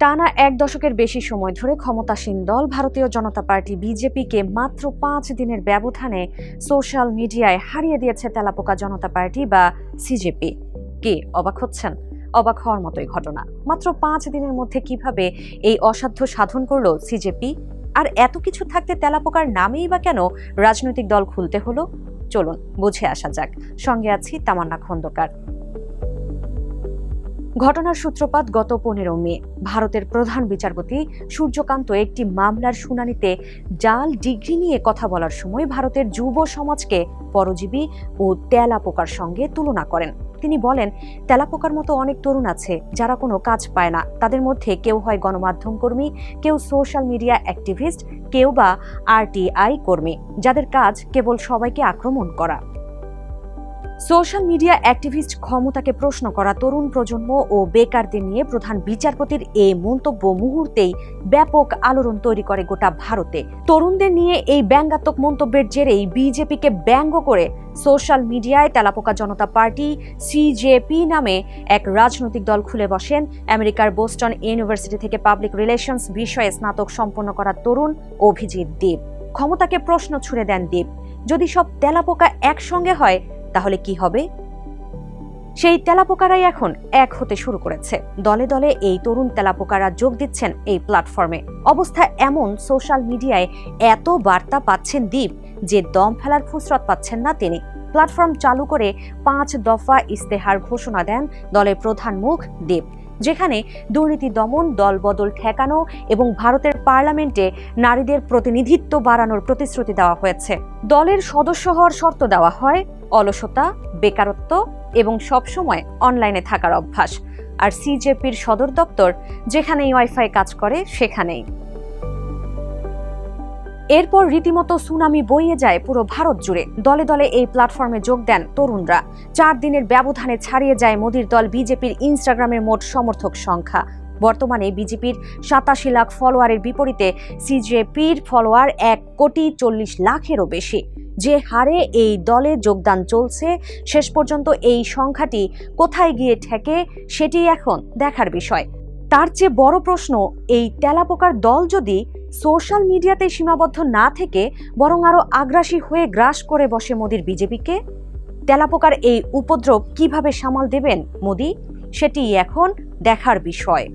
টানা এক দশকের বেশি সময় ধরে ক্ষমতাসীন দল ভারতীয় জনতা পার্টি বিজেপিকে মাত্র 5 দিনের ব্যবধানে সোশ্যাল মিডিয়ায় হারিয়ে দিয়েছে তেলাপোকা জনতা পার্টি বা সিজেপি। কে অবাক হচ্ছেন? অবাক হওয়ার মতোই ঘটনা। মাত্র 5 দিনের মধ্যে কিভাবে এই অসাধ্য সাধন করলো সিজেপি? আর এত কিছু থাকতে তেলাপোকার নামেই বা কেন রাজনৈতিক দল খুলতে হলো? চলুন বুঝে আসা যাক। সঙ্গে আছি তামান্না খন্দকার। ঘটনার সূত্রপাত গত 15 মে। ভারতের প্রধান বিচারপতি সূর্যকান্ত একটি মামলার শুনানিতে জাল ডিগ্রি নিয়ে কথা বলার সময় ভারতের যুব সমাজকে পরজীবী ও তেলাপোকার সঙ্গে তুলনা করেন। তিনি বলেন, তেলাপোকার মতো অনেক তরুণ আছে যারা কোনো কাজ পায় না। তাদের মধ্যে কেউ হয় গণমাধ্যম কর্মী, কেউ সোশ্যাল মিডিয়া অ্যাক্টিভিস্ট, কেউ বা আরটিআই কর্মী, যাদের কাজ কেবল সবাইকে আক্রমণ করা। সোশ্যাল মিডিয়া অ্যাক্টিভিস্ট, ক্ষমতাকে প্রশ্ন করা তরুণ প্রজন্ম ও বেকারদের নিয়ে প্রধান বিচারপতির এই মন্তব্য মুহূর্তেই ব্যাপক আলোড়ন তৈরি করে গোটা ভারতে। তরুণদের নিয়ে এই ব্যঙ্গাত্মক মন্তব্যের জেরেই বিজেপিকে ব্যঙ্গ করে সোশ্যাল মিডিয়ায় তেলাপোকা জনতা পার্টি সিজেপি নামে এক রাজনৈতিক দল খুলে বসেন আমেরিকার বোস্টন ইউনিভার্সিটি থেকে পাবলিক রিলেশনস বিষয়ে স্নাতক সম্পন্ন করা তরুণ অভিজিৎ দেব। ক্ষমতাকে প্রশ্ন ছুড়ে দেন দেব, যদি সব তেলাপোকা একসঙ্গে হয় তাহলে কি হবে? সেই তেলাপোকারাই এখন এক হতে শুরু করেছে। দলে দলে এই তরুণ তেলাপোকারা যোগ দিচ্ছেন এই প্ল্যাটফর্মে। অবস্থা এমন, সোশ্যাল মিডিয়ায় এত বার্তা পাচ্ছেন দীপ যে দম ফেলার ফুসরত পাচ্ছেন না তিনি। প্ল্যাটফর্ম চালু করে 5 দফা ইস্তেহার ঘোষণা দেন দলের প্রধান মুখ দেব, যেখানে দুর্নীতি দমন, দলবদল ঠেকানো এবং ভারতের পার্লামেন্টে নারীদের প্রতিনিধিত্ব বাড়ানোর প্রতিশ্রুতি দেওয়া হয়েছে। দলের সদস্য হওয়ার শর্ত দেওয়া হয় অলসতা, বেকারত্ব এবং সবসময় অনলাইনে থাকার অভ্যাস। আর সিজেপির সদর দপ্তর যেখানেই ওয়াইফাই কাজ করে সেখানেই। এরপর রীতিমতো সুনামি বইয়ে যায় পুরো ভারত জুড়ে। দলে দলে এই প্ল্যাটফর্মে যোগ দেন তরুণরা। 4 দিনের ব্যবধানে ছাড়িয়ে যায় মোদির দল বিজেপির ইনস্টাগ্রামের মোট সমর্থক সংখ্যা। বর্তমানে বিজেপির 87 লাখ ফলোয়ারের বিপরীতে সিজেপির ফলোয়ার 1,40,00,000-এরও বেশি। যে হারে এই দলে যোগদান চলছে, শেষ পর্যন্ত এই সংখ্যাটি কোথায় গিয়ে ঠেকে সেটি এখন দেখার বিষয়। তার চেয়ে বড় প্রশ্ন, এই তেলাপোকার দল যদি সোশ্যাল মিডিয়াতে সীমাবদ্ধ না থেকে বরং আরো আগ্রাসী হয়ে গ্রাস করে বসে মোদির বিজেপিকে, তেলাপোকার এই উপদ্রব কিভাবে সামাল দেবেন মোদি, সেটি এখন দেখার বিষয়।